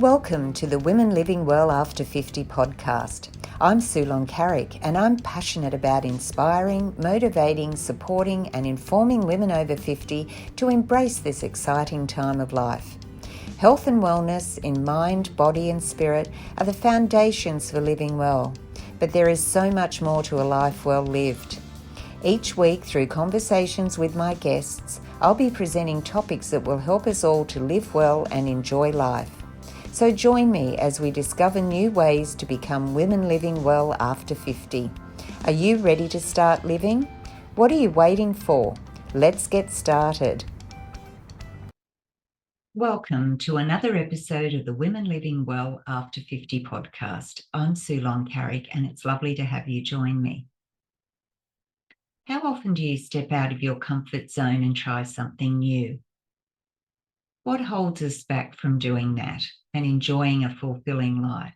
Welcome to the Women Living Well After 50 podcast. I'm Sue Carrick, and I'm passionate about inspiring, motivating, supporting and informing women over 50 to embrace this exciting time of life. Health and wellness in mind, body and spirit are the foundations for living well, but there is so much more to a life well lived. Each week, through conversations with my guests, I'll be presenting topics that will help us all to live well and enjoy life. So join me as we discover new ways to become women living well after 50. Are you ready to start living? What are you waiting for? Let's get started. Welcome to another episode of the Women Living Well After 50 podcast. I'm Sue Carrick, and it's lovely to have you join me. How often do you step out of your comfort zone and try something new? What holds us back from doing that and enjoying a fulfilling life?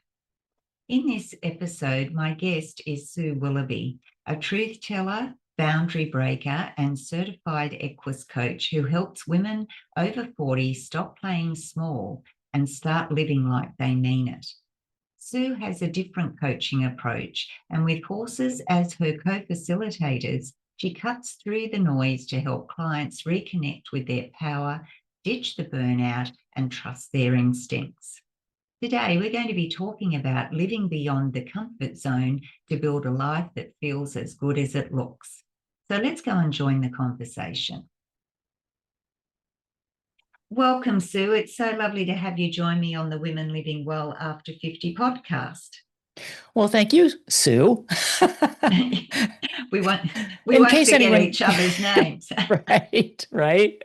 In this episode, my guest is Sue Willoughby, a truth teller, boundary breaker, and certified Equus Coach who helps women over 40 stop playing small and start living like they mean it. Sue has a different coaching approach, and with horses as her co-facilitators, she cuts through the noise to help clients reconnect with their power, ditch the burnout, and trust their instincts. Today, we're going to be talking about living beyond the comfort zone to build a life that feels as good as it looks. So let's go and join the conversation. Welcome, Sue. It's so lovely to have you join me on the Women Living Well After 50 podcast. Well, thank you, Sue. we won't forget each other's names. Right.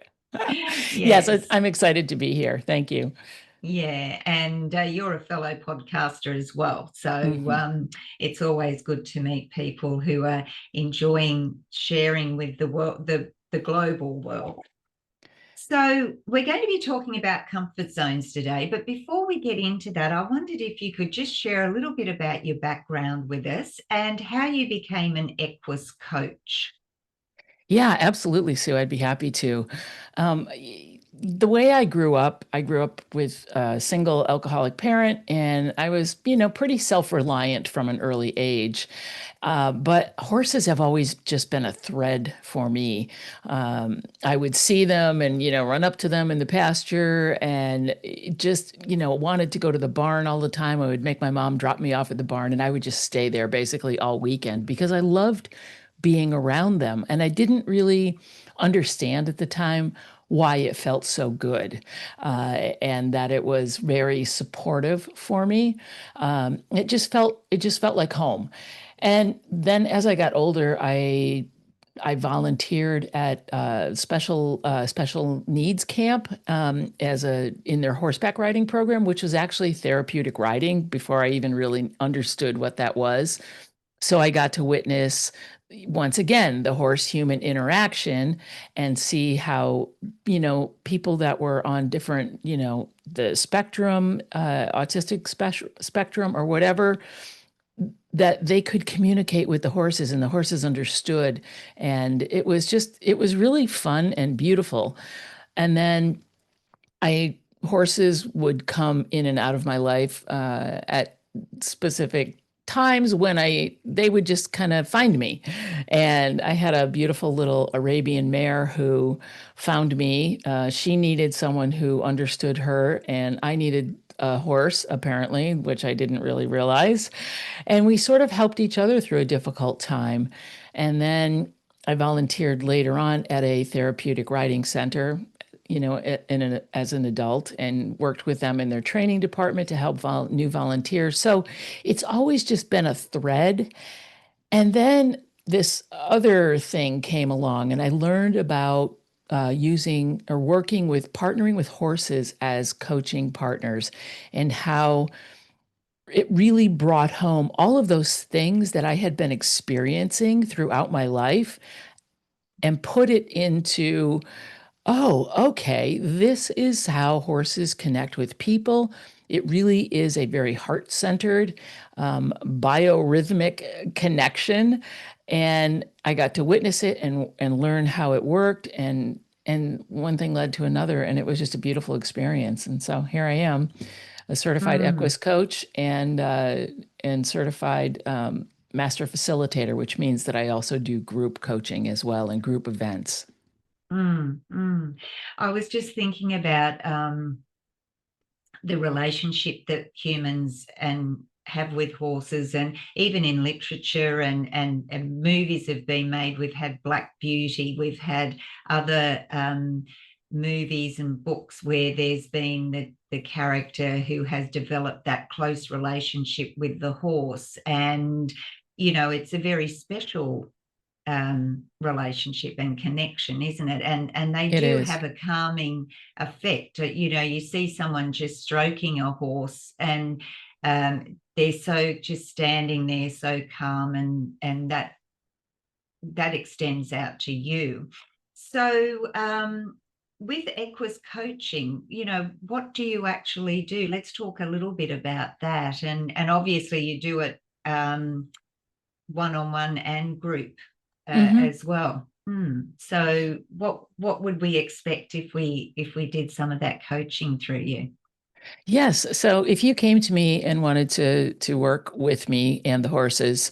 Yes, I'm excited to be here. Thank you. Yeah, and you're a fellow podcaster as well. So it's always good to meet people who are enjoying sharing with the world, the global world. So we're going to be talking about comfort zones today, but before we get into that, I wondered if you could just share a little bit about your background with us and how you became an Equus coach. Yeah, absolutely, Sue. I'd be happy to. The way I grew up with a single alcoholic parent, and I was, pretty self-reliant from an early age. But horses have always just been a thread for me. I would see them and, run up to them in the pasture and just, wanted to go to the barn all the time. I would make my mom drop me off at the barn, and I would just stay there basically all weekend because I loved being around them. And I didn't really understand at the time why it felt so good, and that it was very supportive for me. It just felt like home. And then as I got older, I volunteered at a special needs camp in their horseback riding program, which was actually therapeutic riding before I even really understood what that was. So I got to witness, once again, the horse-human interaction and see how, people that were on different, the spectrum, autistic spectrum or whatever, that they could communicate with the horses and the horses understood. And it was really fun and beautiful. And then horses would come in and out of my life at specific times when they would just kind of find me. And I had a beautiful little Arabian mare who found me. She needed someone who understood her, and I needed a horse, apparently, which I didn't really realize. And we sort of helped each other through a difficult time. And then I volunteered later on at a therapeutic riding center, as an adult, and worked with them in their training department to help new volunteers. So it's always just been a thread. And then this other thing came along, and I learned about partnering with horses as coaching partners, and how it really brought home all of those things that I had been experiencing throughout my life and put it into, oh, okay, this is how horses connect with people. It really is a very heart-centered, biorhythmic connection. And I got to witness it and learn how it worked. And one thing led to another, and it was just a beautiful experience. And so here I am, a certified Equus Coach and certified master facilitator, which means that I also do group coaching as well and group events. I was just thinking about the relationship that humans and have with horses, and even in literature and movies have been made. We've had Black Beauty, we've had other movies and books where there's been the character who has developed that close relationship with the horse, and it's a very special relationship and connection, isn't it? And they It do is. have a calming effect. You see someone just stroking a horse, and they're so just standing there so calm, and that extends out to you. So with Equus coaching, what do you actually do? Let's talk a little bit about that. And obviously you do it one-on-one and group as well. So what would we expect if we did some of that coaching through you? Yes. So if you came to me and wanted to work with me and the horses,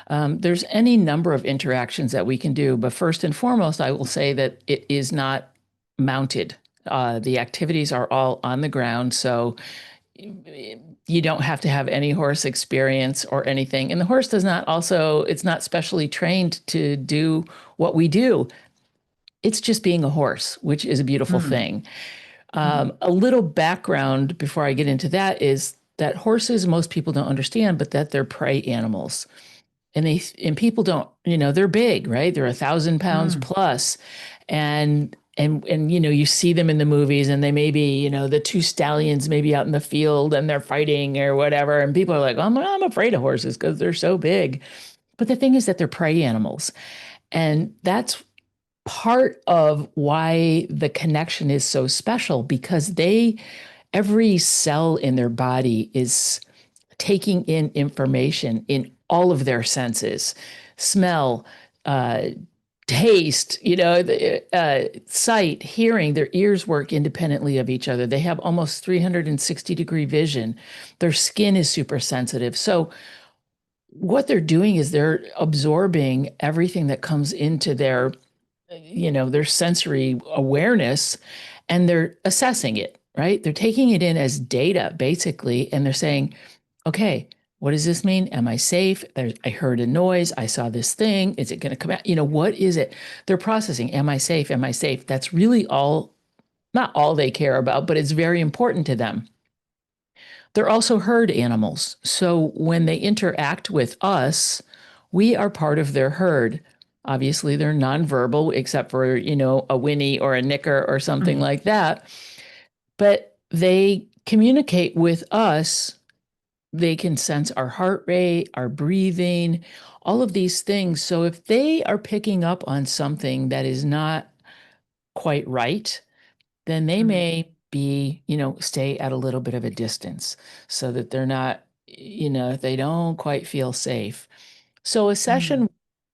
there's any number of interactions that we can do. But first and foremost, I will say that it is not mounted. The activities are all on the ground. So you don't have to have any horse experience or anything. And the horse does not also, it's not specially trained to do what we do. It's just being a horse, which is a beautiful thing. A little background before I get into that is that horses, most people don't understand, but that they're prey animals. And people don't, they're big, right? They're 1,000 pounds plus. And you see them in the movies, and they may be, the two stallions maybe out in the field and they're fighting or whatever. And people are like, I'm afraid of horses because they're so big. But the thing is that they're prey animals. And that's part of why the connection is so special, because every cell in their body is taking in information in all of their senses, smell, taste, sight, hearing. Their ears work independently of each other. They have almost 360-degree vision. Their skin is super sensitive. So what they're doing is they're absorbing everything that comes into their sensory awareness, and they're assessing it, right? They're taking it in as data, basically, and they're saying, okay, what does this mean? Am I safe? I heard a noise. I saw this thing. Is it going to come out? What is it? They're processing. Am I safe? Am I safe? That's really not all they care about, but it's very important to them. They're also herd animals. So when they interact with us, we are part of their herd. Obviously, they're nonverbal, except for, a whinny or a nicker or something like that. But they communicate with us. They can sense our heart rate, our breathing, all of these things. So if they are picking up on something that is not quite right, then they may be, stay at a little bit of a distance so that they're not, they don't quite feel safe. So a session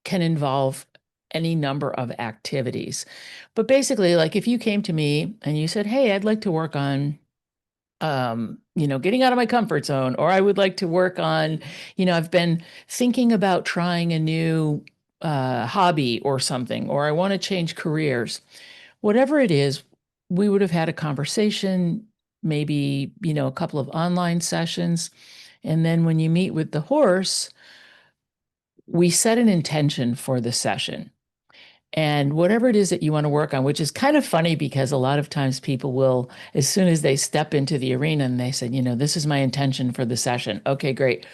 can involve any number of activities. But basically, like if you came to me and you said, hey, I'd like to work on, getting out of my comfort zone, or I would like to work on, I've been thinking about trying a new hobby or something, or I want to change careers. Whatever it is, we would have had a conversation, maybe, a couple of online sessions. And then when you meet with the horse, we set an intention for the session. And whatever it is that you want to work on, which is kind of funny because a lot of times people will, as soon as they step into the arena and they said, this is my intention for the session. Okay, great.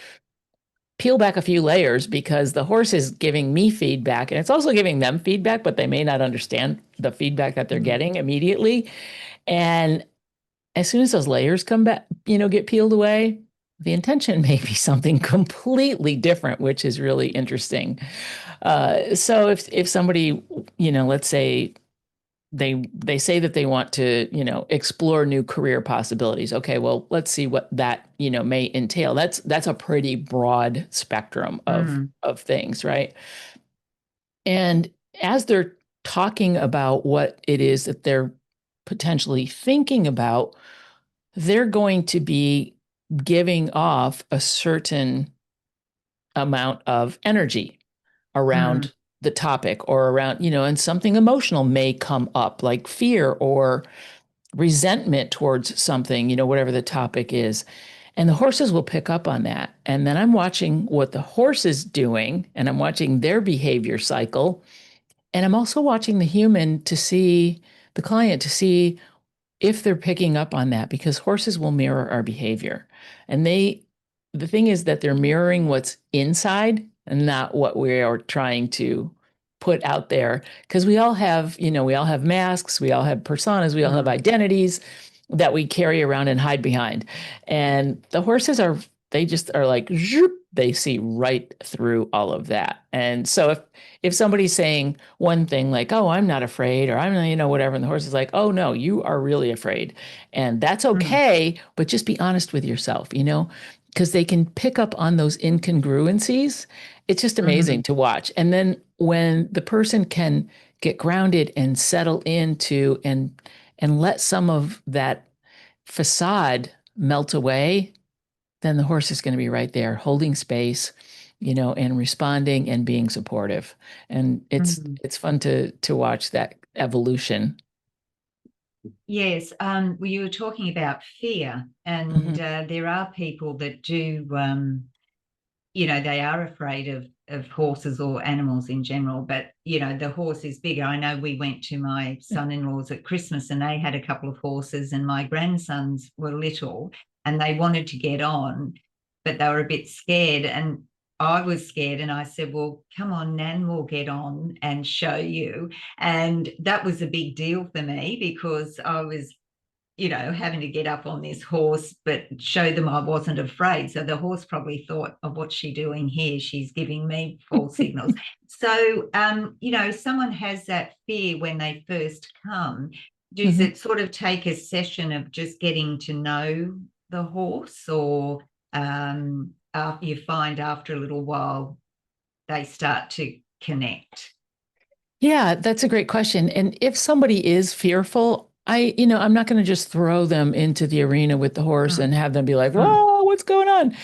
Peel back a few layers, because the horse is giving me feedback and it's also giving them feedback, but they may not understand the feedback that they're getting immediately. And as soon as those layers come back, get peeled away, the intention may be something completely different, which is really interesting. So if somebody, let's say they say that they want to, explore new career possibilities. Okay, well, let's see what that, may entail. That's a pretty broad spectrum of things, right? And as they're talking about what it is that they're potentially thinking about, they're going to be giving off a certain amount of energy Mm, around the topic or around, and something emotional may come up, like fear or resentment towards something, whatever the topic is. And the horses will pick up on that. And then I'm watching what the horse is doing, and I'm watching their behavior cycle. And I'm also watching the human to see the client to see if they're picking up on that, because horses will mirror our behavior. And the thing is that they're mirroring what's inside and not what we are trying to put out there. Because we all have masks, we all have personas, we all have mm, identities that we carry around and hide behind. And the horses they just are like, zoop, they see right through all of that. And so if somebody's saying one thing like, oh, I'm not afraid, or I'm not, whatever, and the horse is like, oh no, you are really afraid. And that's mm, okay, but just be honest with yourself, because they can pick up on those incongruencies. It's just amazing mm, to watch. And then when the person can get grounded and settle into and let some of that facade melt away, then the horse is going to be right there holding space, and responding and being supportive. And it's mm. it's fun to watch that evolution. Yes, well, you were talking about fear, and Hmm. there are people that do, they are afraid of horses or animals in general, but the horse is bigger. I know we went to my son-in-law's at Christmas, and they had a couple of horses, and my grandsons were little, and they wanted to get on, but they were a bit scared, and I was scared, and I said, well, come on, Nan will get on and show you. And that was a big deal for me because I was having to get up on this horse, but show them I wasn't afraid. So the horse probably thought, oh, what's she doing here? She's giving me false signals. So, someone has that fear when they first come. Does Hmm. it sort of take a session of just getting to know the horse, or you find after a little while they start to connect? Yeah, that's a great question. And if somebody is fearful, I'm not going to just throw them into the arena with the horse Mm, and have them be like, mm, whoa, what's going on?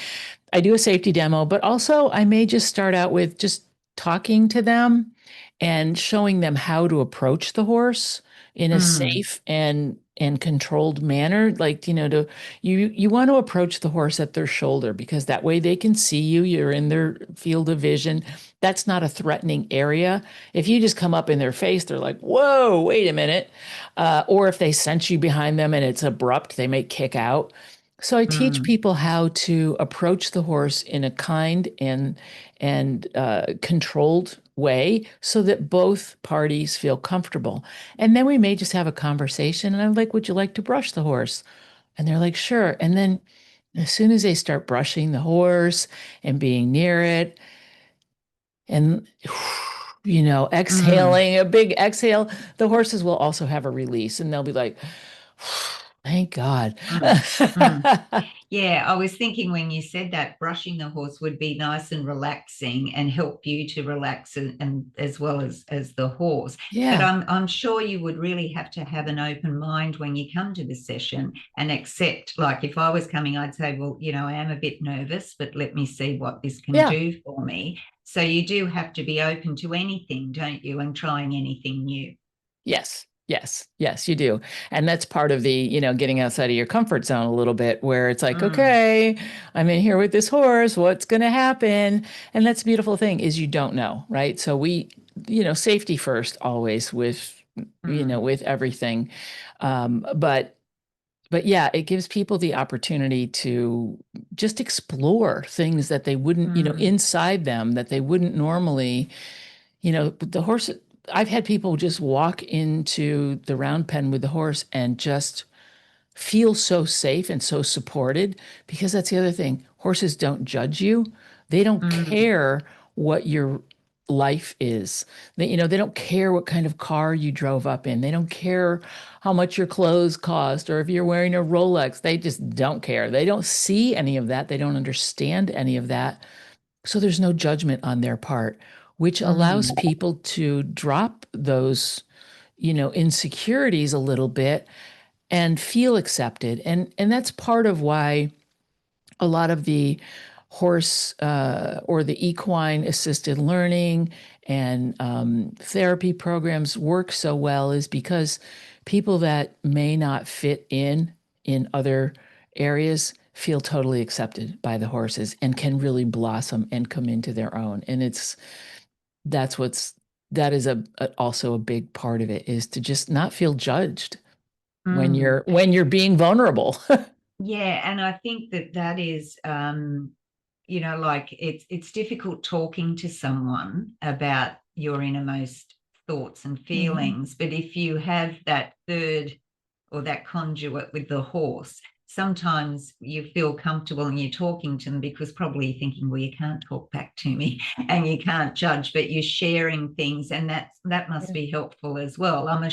I do a safety demo, but also I may just start out with just talking to them and showing them how to approach the horse in a mm, safe and controlled manner. Like, you want to approach the horse at their shoulder, because that way they can see you. You're in their field of vision. That's not a threatening area. If you just come up in their face, they're like, whoa, wait a minute. Or if they sense you behind them and it's abrupt, they may kick out. So I teach mm, people how to approach the horse in a kind and controlled way, so that both parties feel comfortable. And then we may just have a conversation, and I'm like, "Would you like to brush the horse?" And they're like, "Sure." And then as soon as they start brushing the horse and being near it, and mm. exhaling a big exhale, the horses will also have a release, and they'll be like, "Thank God." Mm, mm. Yeah, I was thinking when you said that brushing the horse would be nice and relaxing and help you to relax, and as well as the horse. But Yeah. I'm sure you would really have to have an open mind when you come to the session and accept, like if I was coming, I'd say, well, I am a bit nervous, but let me see what this can Yeah. do for me. So you do have to be open to anything, don't you, and trying anything new. Yes, yes, yes, you do. And that's part of the, getting outside of your comfort zone a little bit, where it's like, Mm, okay, I'm in here with this horse. What's going to happen? And that's the beautiful thing, is you don't know, right? So safety first always mm, with everything. But yeah, it gives people the opportunity to just explore things that they wouldn't, mm, inside them, that they wouldn't normally, the horse. I've had people just walk into the round pen with the horse and just feel so safe and so supported, because that's the other thing. Horses don't judge you. They don't mm, care what your life is. They don't care what kind of car you drove up in. They don't care how much your clothes cost or if you're wearing a Rolex. They just don't care. They don't see any of that. They don't understand any of that. So there's no judgment on their part, which allows mm, people to drop those, insecurities a little bit and feel accepted. And that's part of why a lot of the horse or the equine assisted learning and therapy programs work so well is because people that may not fit in other areas feel totally accepted by the horses and can really blossom and come into their own. And that's what's that is also a big part of it, is to just not feel judged when Mm. you're being vulnerable. Yeah, and I think that is, like it's difficult talking to someone about your innermost thoughts and Mhm. feelings, but if you have that third or that conduit with the horse, sometimes you feel comfortable and you're talking to them because probably you're thinking, well, you can't talk back to me and you can't judge, but you're sharing things, and that must be helpful as well. I'm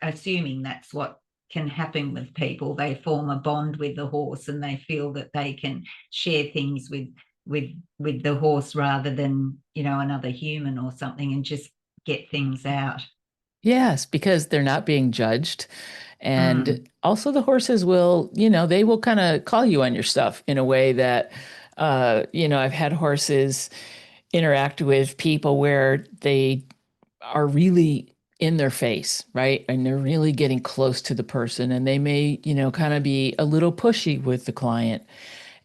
assuming that's what can happen with people. They form a bond with the horse and they feel that they can share things with the horse rather than another human or something, and just get things out. Yes, because they're not being judged. Mm, And also the horses will, they will kind of call you on your stuff in a way that, I've had horses interact with people where they are really in their face, right? And they're really getting close to the person, and they may, kind of be a little pushy with the client.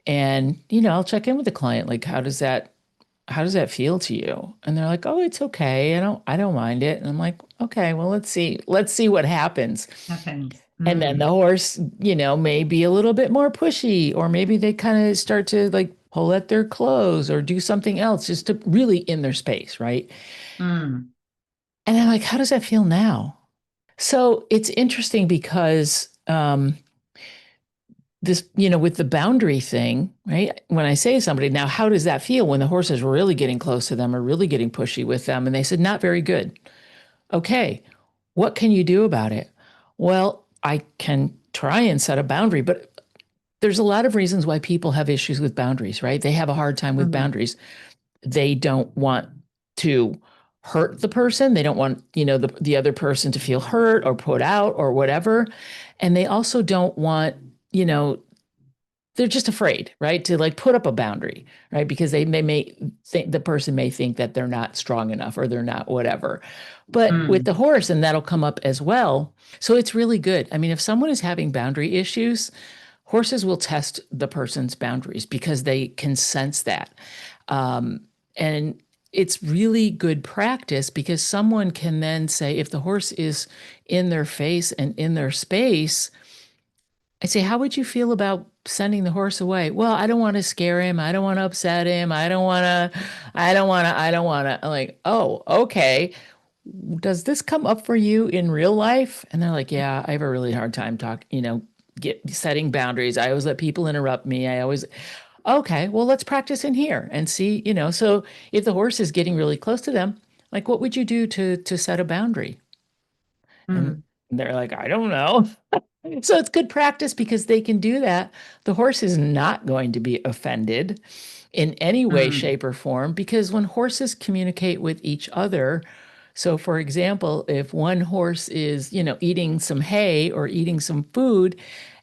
And, I'll check in with the client, like, how does that feel to you? And they're like, oh, it's okay. I don't mind it. And I'm like, okay, well, let's see what happens. happens. And then the horse, may be a little bit more pushy, or maybe they kind of start to like pull at their clothes or do something else just to really in their space, right? Mm, And I'm like, how does that feel now? So it's interesting because this, with the boundary thing, right? When I say to somebody, now, how does that feel when the horse is really getting close to them or really getting pushy with them? And they said, not very good. Okay, what can you do about it? Well, I can try and set a boundary, but there's a lot of reasons why people have issues with boundaries, right? They have a hard time with mm, boundaries. They don't want to hurt the person. They don't want, the other person to feel hurt or put out or whatever. And they also don't want, you know, they're just afraid, right? To like put up a boundary, right? Because they may think the person may think that they're not strong enough or they're not whatever. But with mm, the horse, and that'll come up as well. So it's really good. I mean, if someone is having boundary issues, horses will test the person's boundaries because they can sense that. And it's really good practice because someone can then say, if the horse is in their face and in their space, I say, how would you feel about sending the horse away? Well, I don't want to scare him. I don't want to upset him. I don't want to. I'm like, oh, okay. Does this come up for you in real life? And they're like, yeah, I have a really hard time setting boundaries. I always let people interrupt me. Okay, well, let's practice in here and see, so if the horse is getting really close to them, like, what would you do to set a boundary? And mm, they're like, I don't know. So it's good practice because they can do that. The horse is not going to be offended in any way, mm, shape, or form because when horses communicate with each other, so for example, if one horse is, eating some hay or eating some food,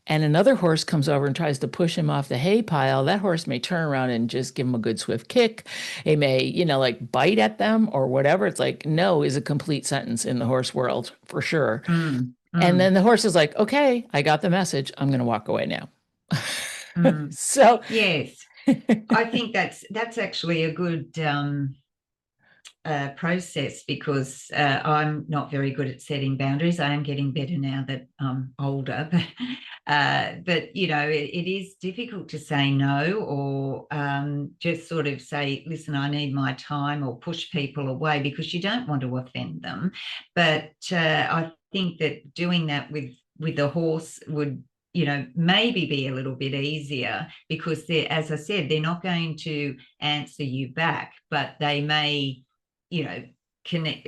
and another horse comes over and tries to push him off the hay pile, that horse may turn around and just give him a good swift kick. It may, like bite at them or whatever. It's like no is a complete sentence in the horse world for sure. mm, And then mm, the horse is like, okay, I got the message. I'm going to walk away now. mm. So, Yes, I think that's actually a good process, because I'm not very good at setting boundaries. I am getting better now that I'm older, but it is difficult to say no, or just sort of say, listen, I need my time, or push people away because you don't want to offend them. But I think that doing that with the horse would maybe be a little bit easier, because they're, as I said, they're not going to answer you back, but they may connect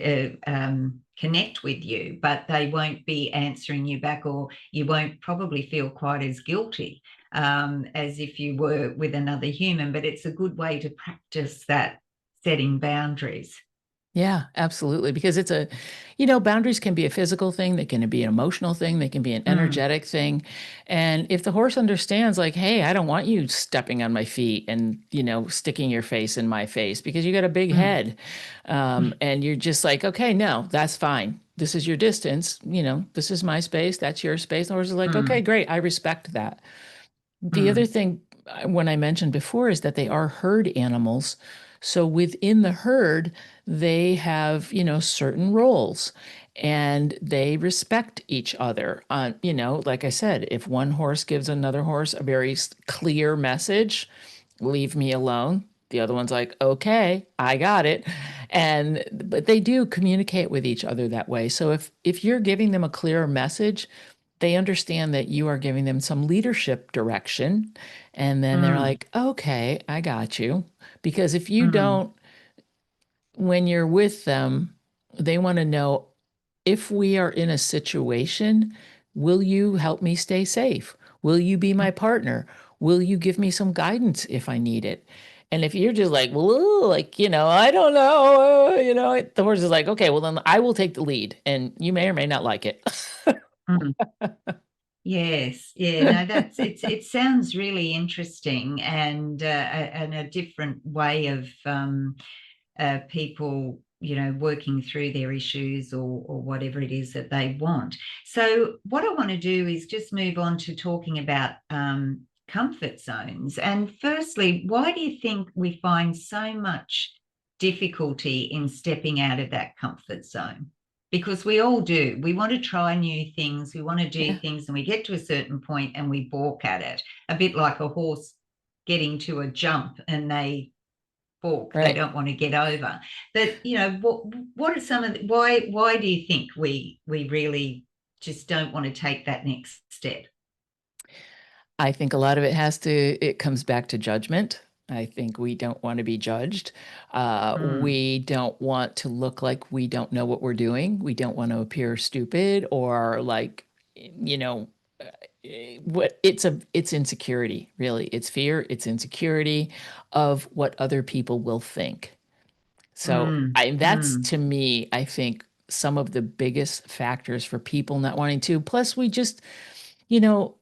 with you, but they won't be answering you back, or you won't probably feel quite as guilty as if you were with another human. But it's a good way to practice that, setting boundaries. Yeah, absolutely. Because it's boundaries can be a physical thing, they can be an emotional thing, they can be an Mm, energetic thing. And if the horse understands, like, hey, I don't want you stepping on my feet and, sticking your face in my face because you got a big mm, head. And you're just like, okay, no, that's fine. This is your distance. This is my space. That's your space. And the horse is like, okay, mm, great. I respect that. The other mm, thing, when I mentioned before, is that they are herd animals. So within the herd, they have, certain roles and they respect each other. Like I said, if one horse gives another horse a very clear message, leave me alone. The other one's like, okay, I got it. But they do communicate with each other that way. So if you're giving them a clearer message, they understand that you are giving them some leadership direction. And then they're mm, like, okay, I got you. Because if you mm, don't, when you're with them, they want to know, if we are in a situation, will you help me stay safe? Will you be my partner? Will you give me some guidance if I need it? And if you're just like, well, like, I don't know, the horse is like, okay, well, then I will take the lead. And you may or may not like it. mm. Yes, yeah, no, it sounds really interesting and a different way of people, working through their issues or whatever it is that they want. So, what I want to do is just move on to talking about comfort zones. And firstly, why do you think we find so much difficulty in stepping out of that comfort zone? Because we all do. We want to try new things, we want to do Yeah, things, and we get to a certain point and we balk at it, a bit like a horse getting to a jump and they balk, they right. don't want to get over. But what are some of why do you think we really just don't want to take that next step? I think a lot of it comes back to judgment. I think we don't want to be judged. Mm, We don't want to look like we don't know what we're doing. We don't want to appear stupid or like, you know, what it's insecurity, really. It's fear, it's insecurity of what other people will think. So mm, that's mm, to me, I think some of the biggest factors for people not wanting to. Plus, we just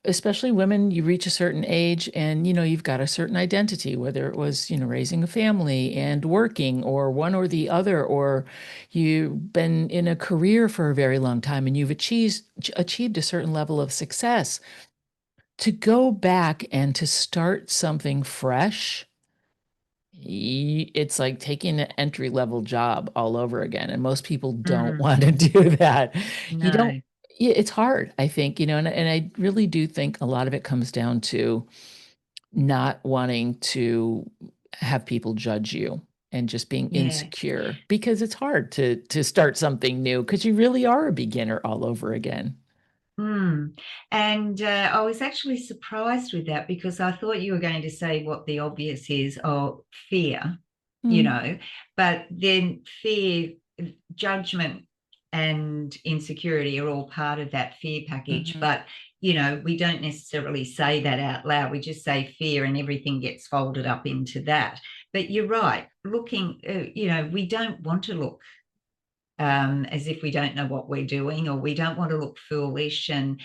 especially women, you reach a certain age and, you've got a certain identity, whether it was, raising a family and working or one or the other, or you've been in a career for a very long time and you've achieved a certain level of success. To go back and to start something fresh, it's like taking an entry level job all over again. And most people don't mm. want to do that. You don't, No. yeah, it's hard, I think, and I really do think a lot of it comes down to not wanting to have people judge you and just being Yeah. insecure because it's hard to start something new because you really are a beginner all over again. Mm. And I was actually surprised with that because I thought you were going to say what the obvious is, oh, fear, you Mm, know, but then fear, judgment, and insecurity are all part of that fear package. mhm. But, we don't necessarily say that out loud. We just say fear and everything gets folded up into that. But you're right. Looking, we don't want to look as if we don't know what we're doing, or we don't want to look foolish, and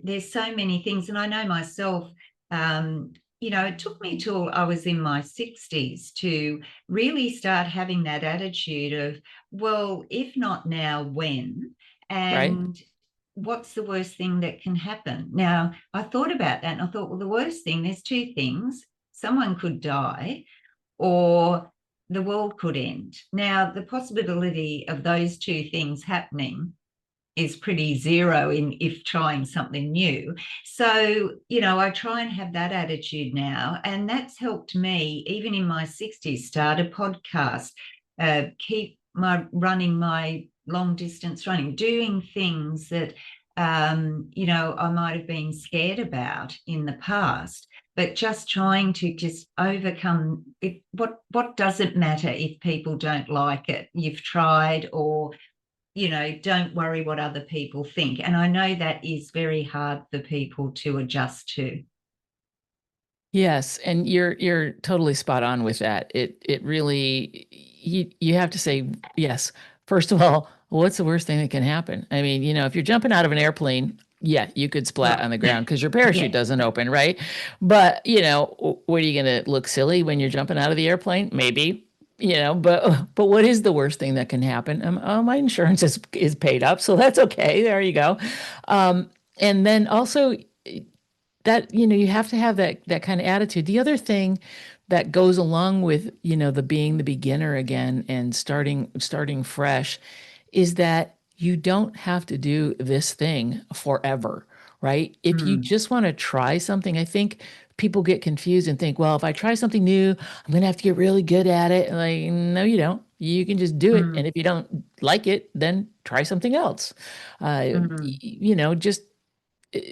there's so many things. And I know myself, it took me till I was in my 60s to really start having that attitude of, well, if not now, when? Right? And what's the worst thing that can happen? Now, I thought about that and I thought, well, the worst thing, there's two things. Someone could die, or the world could end. Now, the possibility of those two things happening is pretty zero in if trying something new. So, I try and have that attitude now. And that's helped me, even in my 60s, start a podcast, keep running my long distance running, doing things that, I might have been scared about in the past, but just trying to just overcome it. What does it matter if people don't like it? You've tried, or don't worry what other people think. And I know that is very hard for people to adjust to. Yes, and you're totally spot on with that. It really you have to say yes. First of all, what's the worst thing that can happen? I mean, if you're jumping out of an airplane, yeah, you could splat Well, on the ground because your parachute yeah. doesn't open, right? But, what are you going to look silly when you're jumping out of the airplane? Maybe, but what is the worst thing that can happen? Oh, my insurance is paid up, so that's okay. There you go. And then also that you have to have that kind of attitude. The other thing that goes along with the being the beginner again and starting fresh is that you don't have to do this thing forever, right? If you Mm, just want to try something, I think people get confused and think, well, if I try something new, I'm going to have to get really good at it. Like, no, you don't. You can just do it, and mm, if you don't like it, then try something else. mm. Just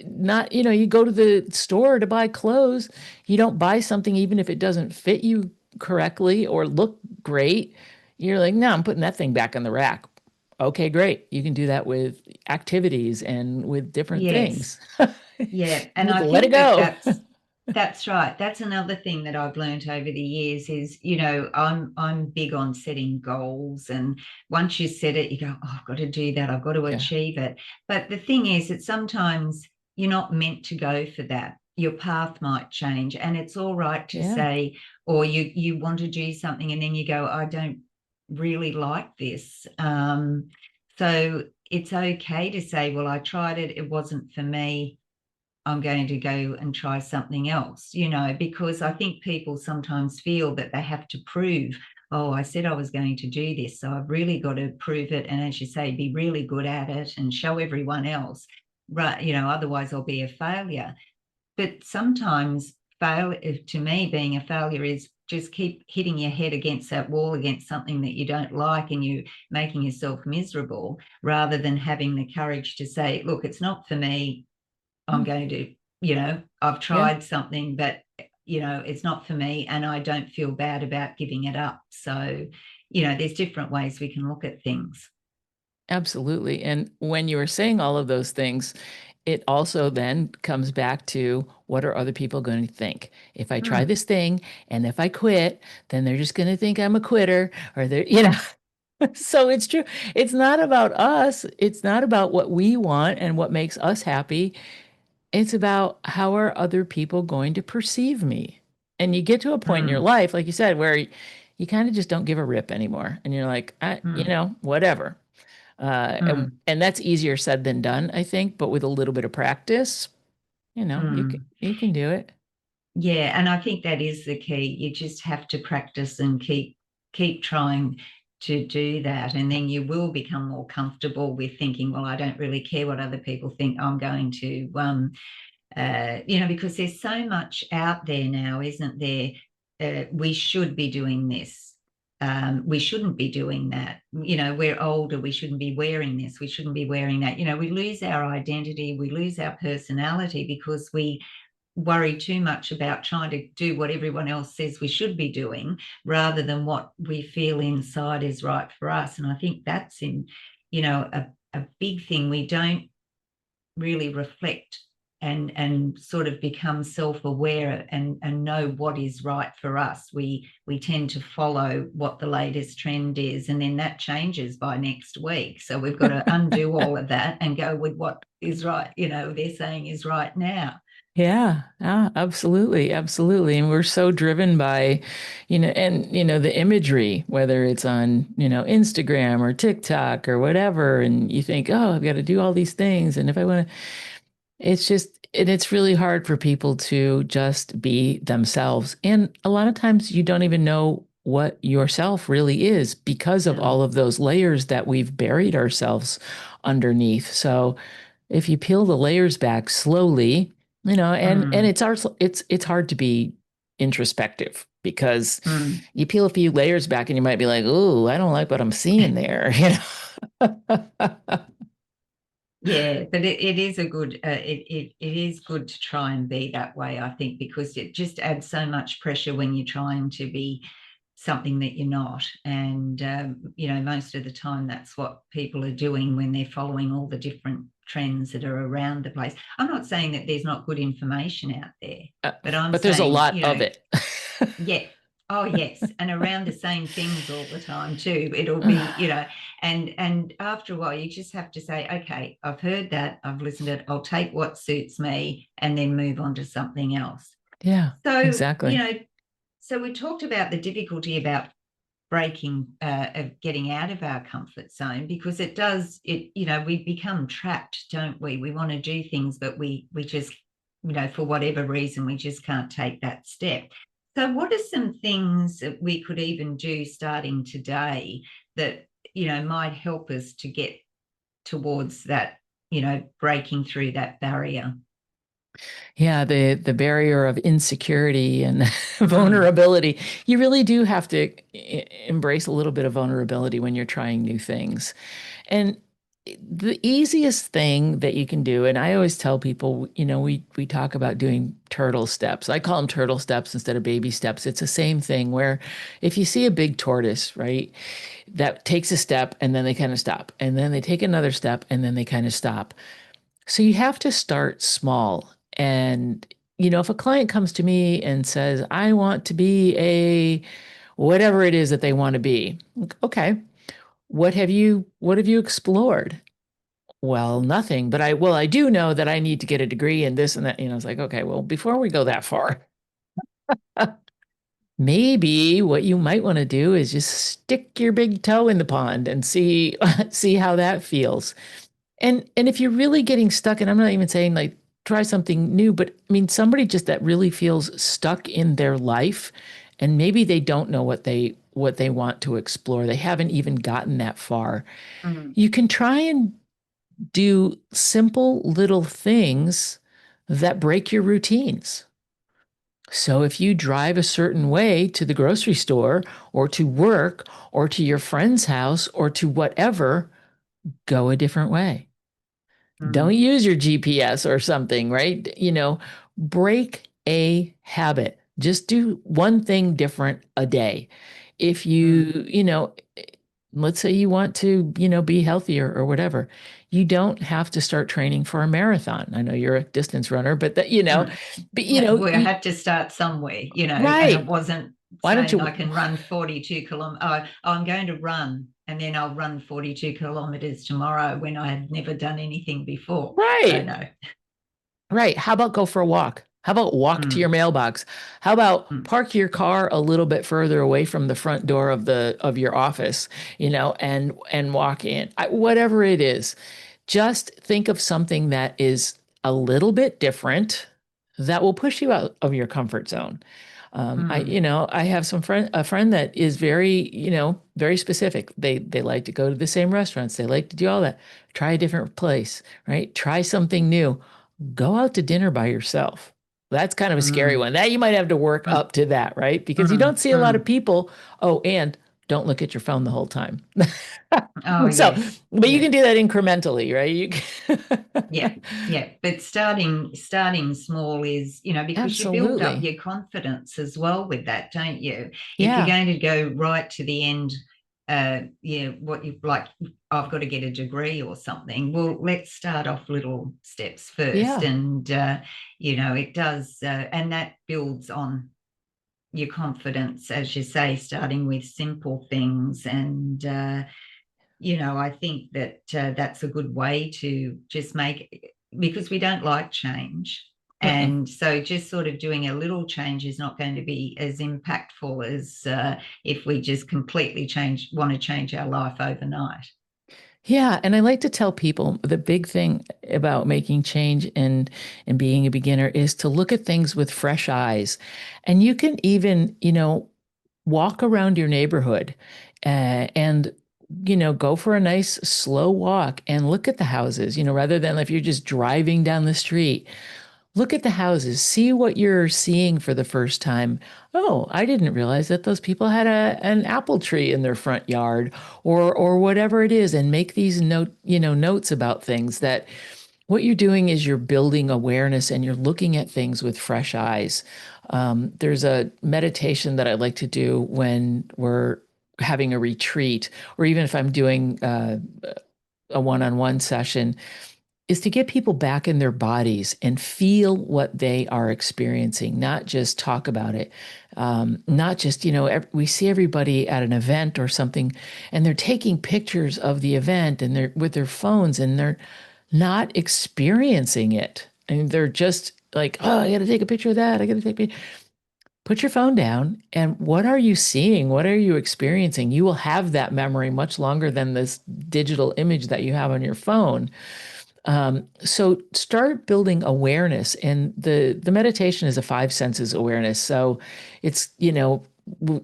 not, you go to the store to buy clothes. You don't buy something even if it doesn't fit you correctly or look great. You're like, no, I'm putting that thing back in the rack. Okay, great. You can do that with activities and with different Yes. things. Yeah. You And need I to let it think that go. that's right. That's another thing that I've learned over the years is, I'm big on setting goals. And once you set it, you go, oh, I've got to do that. I've got to Yeah. achieve it. But the thing is that sometimes you're not meant to go for that. Your path might change. And it's all right to Yeah. say, or you want to do something and then you go, I don't really like this. So it's okay to say, well, I tried it, it wasn't for me. I'm going to go and try something else, because I think people sometimes feel that they have to prove, oh, I said I was going to do this, so I've really got to prove it. And as you say, be really good at it and show everyone else, right? Otherwise I'll be a failure. But sometimes to me, being a failure is just keep hitting your head against that wall, against something that you don't like, and you making yourself miserable, rather than having the courage to say, look, it's not for me. I'm Mm. going to, I've Yeah. tried something, but, it's not for me. And I don't feel bad about giving it up. So, there's different ways we can look at things. Absolutely. And when you were saying all of those things, it also then comes back to what are other people going to think? If I try Mm, this thing and if I quit, then they're just going to think I'm a quitter or they're, So it's true. It's not about us. It's not about what we want and what makes us happy. It's about how are other people going to perceive me? And you get to a point in your mm, life, like you said, where you kind of just don't give a rip anymore. And you're like, mm, whatever. And, mm, and that's easier said than done, I think, but with a little bit of practice, mm. you can do it. Yeah, and I think that is the key. You just have to practice and keep trying to do that, and then you will become more comfortable with thinking, well, I don't really care what other people think. I'm going to because there's so much out there now, isn't there? We should be doing this. We shouldn't be doing that. We're older. We shouldn't be wearing this. We shouldn't be wearing that. We lose our identity. We lose our personality because we worry too much about trying to do what everyone else says we should be doing rather than what we feel inside is right for us. And I think that's a big thing. We don't really reflect and sort of become self-aware and know what is right for us. We tend to follow what the latest trend is, and then that changes by next week. So we've got to undo all of that and go with what is right, they're saying is right now. Yeah, absolutely, absolutely. And we're so driven by, the imagery, whether it's on, Instagram or TikTok or whatever, and you think, oh, I've got to do all these things. And if I want to, and it's really hard for people to just be themselves. And a lot of times you don't even know what yourself really is because of No. all of those layers that we've buried ourselves underneath. So if you peel the layers back slowly, and Mm, it's hard to be introspective because mm. you peel a few layers back and you might be like, "Oh, I don't like what I'm seeing there," Yeah, but it is a good it is good to try and be that way, I think, because it just adds so much pressure when you're trying to be something that you're not. And, most of the time that's what people are doing when they're following all the different trends that are around the place. I'm not saying that there's not good information out there, but I'm but there's a saying, lot of it. yeah. Oh, yes. And around the same things all the time too. It'll be, and after a while you just have to say, okay, I've heard that, I've listened to it, I'll take what suits me and then move on to something else. Yeah, So, exactly. So we talked about the difficulty about breaking, of getting out of our comfort zone, because we become trapped, don't we? We want to do things, but we just, for whatever reason, we just can't take that step. So what are some things that we could even do starting today that, might help us to get towards that, breaking through that barrier? Yeah, the barrier of insecurity and Mm, vulnerability. You really do have to embrace a little bit of vulnerability when you're trying new things. And the easiest thing that you can do, and I always tell people, we talk about doing turtle steps. I call them turtle steps instead of baby steps. It's the same thing where if you see a big tortoise, right, that takes a step and then they kind of stop, and then they take another step and then they kind of stop. So you have to start small. And, if a client comes to me and says, I want to be a whatever it is that they want to be. Okay. What have you explored? Well, nothing, but I do know that I need to get a degree in this and that. It's like, okay, well, before we go that far, maybe what you might want to do is just stick your big toe in the pond and see see how that feels. And if you're really getting stuck, and I'm not even saying like try something new, but I mean somebody just that really feels stuck in their life and maybe they don't know what they want to explore. They haven't even gotten that far. mm, You can try and do simple little things that break your routines. So if you drive a certain way to the grocery store or to work or to your friend's house or to whatever, go a different way. Don't mm, use your GPS or something, right? Break a habit. Just do one thing different a day. If mm, let's say you want to, be healthier or whatever, you don't have to start training for a marathon. I know you're a distance runner, but mm. but Well, I had to start somewhere, and it right. wasn't Why don't saying I you? can run 42 kilometers. I'm going to run and then I'll run 42 kilometers tomorrow when I had never done anything before. So, Right. no. Right. How about go for a walk? How about walk to your Mm, mailbox? How about mm, park your car a little bit further away from the front door of your office, and walk in. Whatever it is, just think of something that is a little bit different that will push you out of your comfort zone. mm, I have a friend that is very, very specific. They like to go to the same restaurants. They like to do all that. Try a different place, right? Try something new. Go out to dinner by yourself. That's kind of a scary mm, one. That you might have to work mm, up to that, right? Because you don't mm, see a lot of mm. people. Oh, and don't look at your phone the whole time. Oh, So, yes. but you Yeah. can do that incrementally, right? You Yeah. can... Yeah. But starting small is, because you build up Absolutely. your confidence as well with that, don't you? If you're Yeah. going to go right to the end, what you like, I've got to get a degree or something. Well, let's start off little steps first. Yeah. And, it does, and that builds on your confidence, as you say, starting with simple things. And, I think that that's a good way to just because we don't like change. Mm-mm. And so just sort of doing a little change is not going to be as impactful as if we just completely want to change our life overnight. Yeah, and I like to tell people the big thing about making change and being a beginner is to look at things with fresh eyes. And you can even, walk around your neighborhood and go for a nice slow walk and look at the houses, rather than if you're just driving down the street. Look at the houses, see what you're seeing for the first time. Oh, I didn't realize that those people had an apple tree in their front yard or whatever it is, and make these notes about things. That what you're doing is you're building awareness and you're looking at things with fresh eyes. There's a meditation that I like to do when we're having a retreat, or even if I'm doing a one-on-one session, is to get people back in their bodies and feel what they are experiencing, not just talk about it. Not just, we see everybody at an event or something, and they're taking pictures of the event and they're with their phones and they're not experiencing it. And they're just like, oh, I got to take a picture of that. I got to take a picture. Put your phone down and what are you seeing? What are you experiencing? You will have that memory much longer than this digital image that you have on your phone. So start building awareness, and the meditation is a five senses awareness. So it's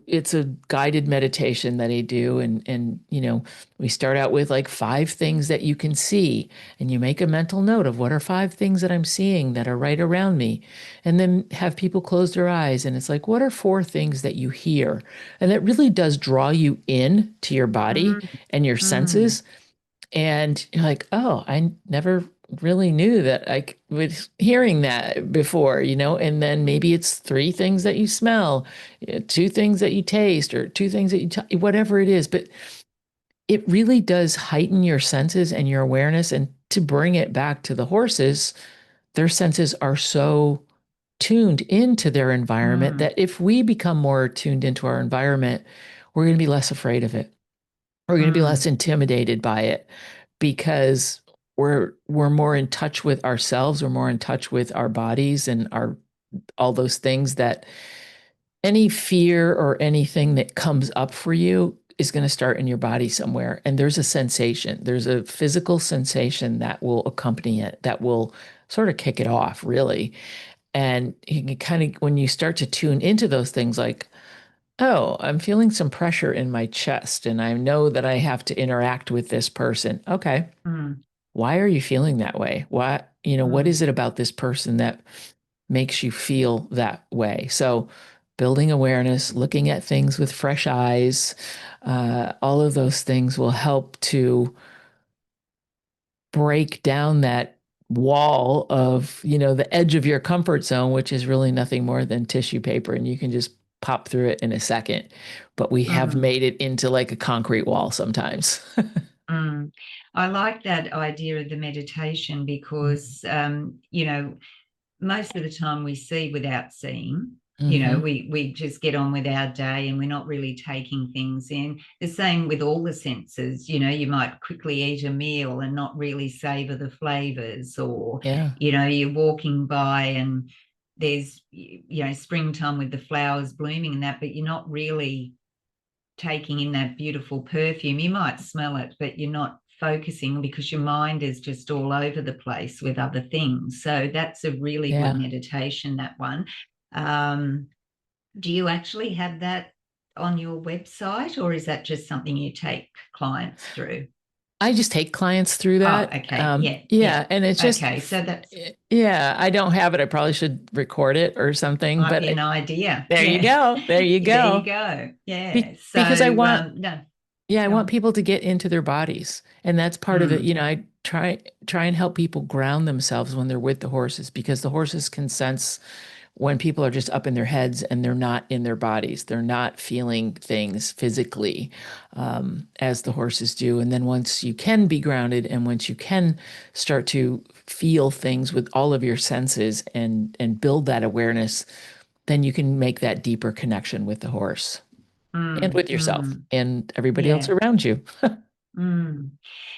it's a guided meditation that I do, and we start out with like five things that you can see, and you make a mental note of what are five things that I'm seeing that are right around me, and then have people close their eyes, and it's like what are four things that you hear, and that really does draw you in to your body Mm, and your mm, senses. And you're like, oh, I never really knew that I was hearing that before, and then maybe it's three things that you smell, two things that you taste, or two things that whatever it is. But it really does heighten your senses and your awareness. And to bring it back to the horses, their senses are so tuned into their environment mm, that if we become more tuned into our environment, we're going to be less afraid of it. We're going to be less mm, intimidated by it because we're more in touch with ourselves, we're more in touch with our bodies and our all those things that any fear or anything that comes up for you is going to start in your body somewhere. And there's a sensation, there's a physical sensation that will accompany it, that will sort of kick it off, really. And you can kind of, when you start to tune into those things, like, oh, I'm feeling some pressure in my chest and I know that I have to interact with this person. Okay. mm, Why are you feeling that way? What mm, is it about this person that makes you feel that way? So, building awareness, looking at things with fresh eyes, all of those things will help to break down that wall of, the edge of your comfort zone, which is really nothing more than tissue paper, and you can just pop through it in a second. But we have mm, made it into like a concrete wall sometimes. mm. I like that idea of the meditation because, most of the time we see without seeing. Mm-hmm. We just get on with our day and we're not really taking things in. The same with all the senses. You might quickly eat a meal and not really savor the flavors, or Yeah. you're walking by and there's springtime with the flowers blooming and that, but you're not really taking in that beautiful perfume. You might smell it, but you're not focusing because your mind is just all over the place with other things. So that's a really good Yeah. meditation, that one. Um, do you actually have that on your website, or is that just something you take clients through? I just take clients through Oh, that. okay. Yeah, yeah. Yeah. And it's just, Okay, so that's yeah, I don't have it. I probably should record it or something, might but be an idea. there you Yeah. go. There you There you go. go. Yeah. So Because no, yeah, I go want on. people to get into their bodies. And that's part of it. Mm, I try and help people ground themselves when they're with the horses, because the horses can sense when people are just up in their heads and they're not in their bodies. They're not feeling things physically, as the horses do. And then once you can be grounded and once you can start to feel things with all of your senses and build that awareness, then you can make that deeper connection with the horse and mm, with yourself mm. and everybody else Yeah. around you. Mm.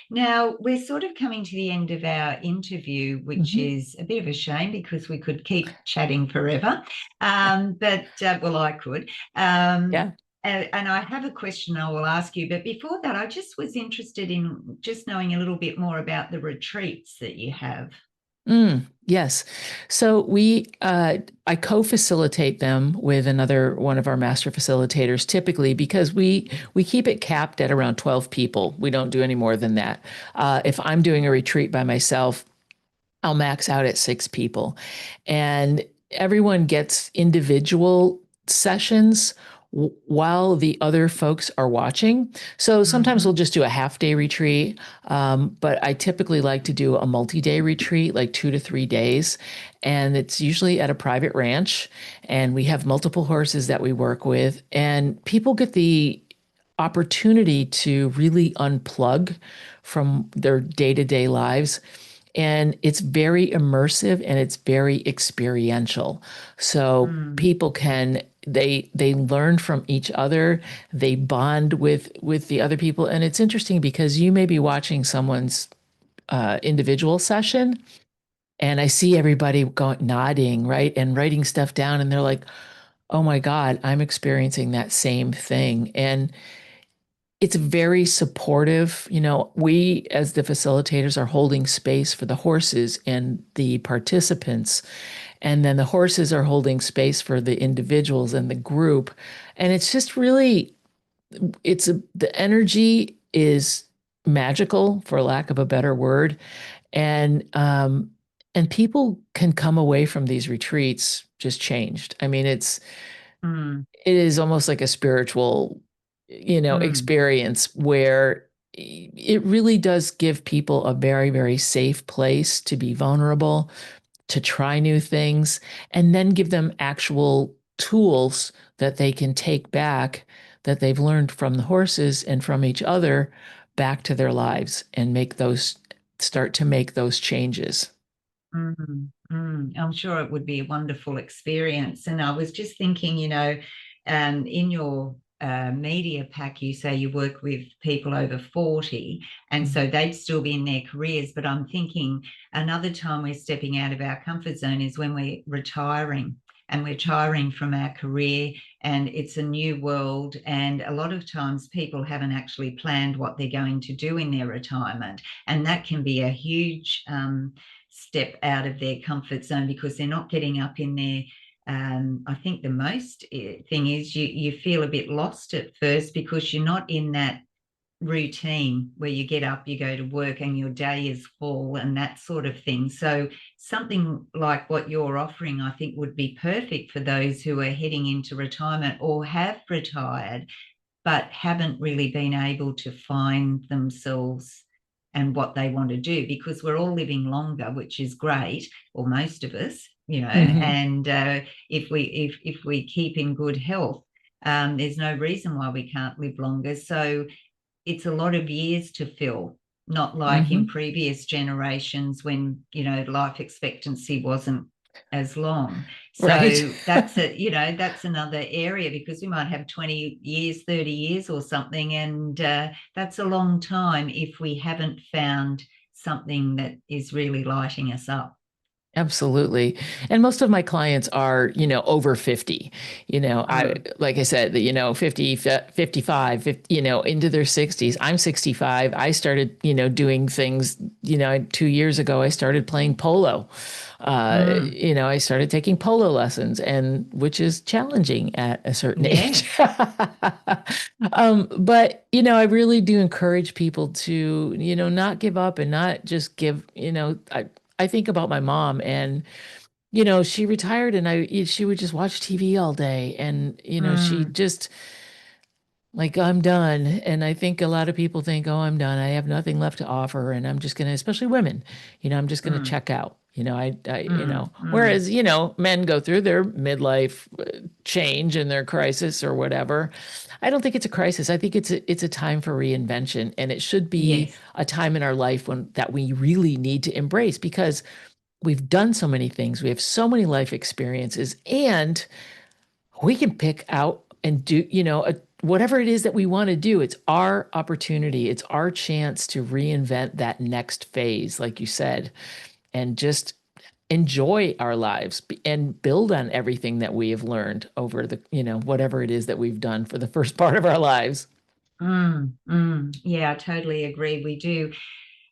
Now, we're sort of coming to the end of our interview, which Mhm. is a bit of a shame because we could keep chatting forever. But, well, I could. Yeah. And I have a question I will ask you. But before that, I just was interested in just knowing a little bit more about the retreats that you have. Yes. So I co-facilitate them with another one of our master facilitators, typically because we keep it capped at around 12 people. We don't do any more than that. If I'm doing a retreat by myself, I'll max out at 6 people, and everyone gets individual sessions while the other folks are watching. So sometimes we'll Mm-hmm. just do a half day retreat, but I typically like to do a multi-day retreat, like 2 to 3 days. And it's usually at a private ranch. And we have multiple horses that we work with. And people get the opportunity to really unplug from their day-to-day lives, and it's very immersive and it's very experiential. So Mm. people can they learn from each other, they bond with the other people. And it's interesting because you may be watching someone's individual session, and I see everybody going nodding, right, and writing stuff down, and they're like, oh my God, I'm experiencing that same thing. And it's very supportive. We as the facilitators are holding space for the horses and the participants, and then the horses are holding space for the individuals and the group. And it's just really, the energy is magical, for lack of a better word. And people can come away from these retreats just changed. I mean, Mm. it is almost like a spiritual, Mm. experience where it really does give people a very, very safe place to be vulnerable, to try new things, and then give them actual tools that they can take back that they've learned from the horses and from each other back to their lives and start to make those changes. Mm, I'm sure it would be a wonderful experience. And I was just thinking, in your media pack, you say you work with people over 40, and Mm. so they'd still be in their careers. But I'm thinking another time we're stepping out of our comfort zone is when we're retiring. And we're retiring from our career, and it's a new world. And a lot of times people haven't actually planned what they're going to do in their retirement. And that can be a huge step out of their comfort zone because they're not getting up in there. I think the most thing is you feel a bit lost at first because you're not in that routine where you get up, you go to work, and your day is full and that sort of thing. So something like what you're offering, I think, would be perfect for those who are heading into retirement or have retired but haven't really been able to find themselves and what they want to do because we're all living longer, which is great, or most of us, Hmm. and if we keep in good health, there's no reason why we can't live longer. So it's a lot of years to fill, not like in Hmm. previous generations when, life expectancy wasn't as long. Right. So that's another area because we might have 20 years, 30 years or something. And that's a long time if we haven't found something that is really lighting us up. Absolutely. And most of my clients are, over 50. Mm, Like I said, 50, 55, 50, into their 60s. I'm 65. I started, doing things, 2 years ago, I started playing polo. mm, I started taking polo lessons, and which is challenging at a certain age. yes. But, I really do encourage people to, not give up and not just give, I think about my mom, and she retired, and she would just watch TV all day, and she Mm, just, like, I'm done. And I think a lot of people think, oh, I'm done, I have nothing left to offer, and I'm just gonna, especially women, I'm just gonna mm, check out. mm, mm. Whereas, men go through their midlife change and their crisis or whatever. I don't think it's a crisis. I think it's a time for reinvention, and it should be Yes. a time in our life when that we really need to embrace, because we've done so many things. We have so many life experiences, and we can pick out and do, whatever it is that we want to do. It's our opportunity. It's our chance to reinvent that next phase, like you said, and just enjoy our lives and build on everything that we have learned over the, whatever it is that we've done for the first part of our lives. Yeah, I totally agree. We do.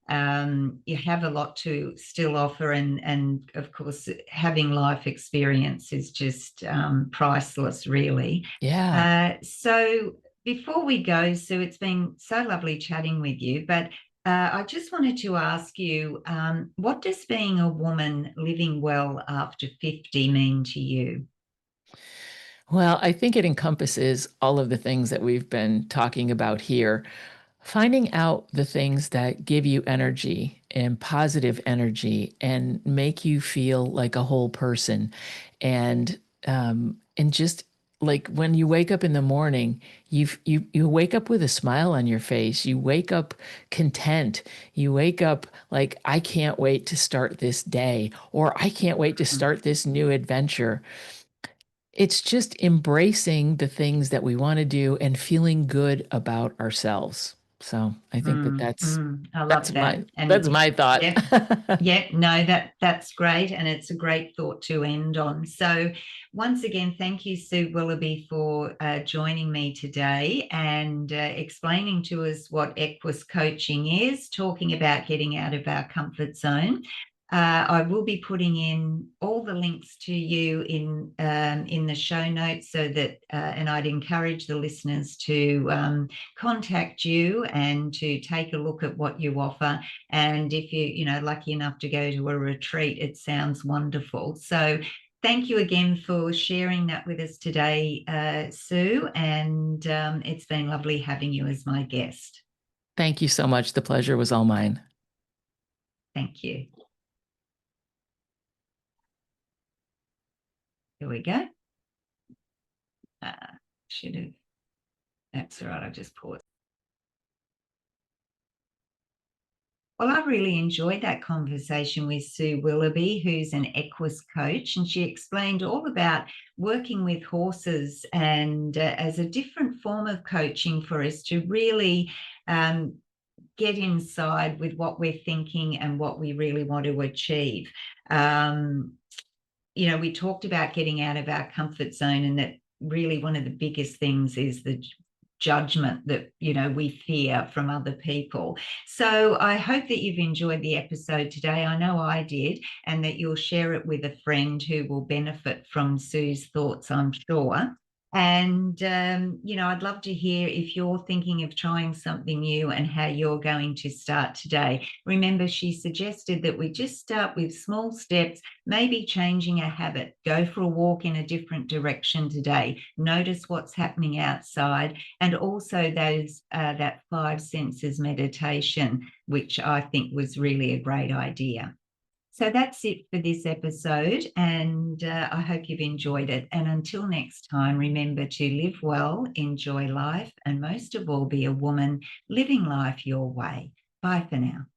You have a lot to still offer, and of course, having life experience is just priceless, really. Yeah. So before we go, Sue, it's been so lovely chatting with you, but I just wanted to ask you, what does being a woman living well after 50 mean to you? Well, I think it encompasses all of the things that we've been talking about here. Finding out the things that give you energy and positive energy and make you feel like a whole person. And just like when you wake up in the morning, you wake up with a smile on your face. You wake up content. You wake up like, I can't wait to start this day, or I can't wait to start this new adventure. It's just embracing the things that we want to do and feeling good about ourselves. So I think that I that's love that. my And that's my thought. yeah, yeah, no, that's great. And it's a great thought to end on. So once again, thank you, Sue Willoughby, for joining me today and explaining to us what Equus coaching is, talking about getting out of our comfort zone. I will be putting in all the links to you in the show notes so that, and I'd encourage the listeners to contact you and to take a look at what you offer. And if you're lucky enough to go to a retreat, it sounds wonderful. So thank you again for sharing that with us today, Sue. And it's been lovely having you as my guest. Thank you so much. The pleasure was all mine. Thank you. Here we go. Should have. That's all right. I just paused. Well, I really enjoyed that conversation with Sue Willoughby, who's an Equus coach, and she explained all about working with horses and as a different form of coaching for us to really get inside with what we're thinking and what we really want to achieve. We talked about getting out of our comfort zone, and that really one of the biggest things is the judgment that we fear from other people. So I hope that you've enjoyed the episode today. I know I did, and that you'll share it with a friend who will benefit from Sue's thoughts, I'm sure. And I'd love to hear if you're thinking of trying something new and how you're going to start today. Remember, she suggested that we just start with small steps, maybe changing a habit. Go for a walk in a different direction today. Notice what's happening outside, and also that 5 senses meditation, which I think was really a great idea. So that's it for this episode, and I hope you've enjoyed it. And until next time, remember to live well, enjoy life, and most of all, be a woman living life your way. Bye for now.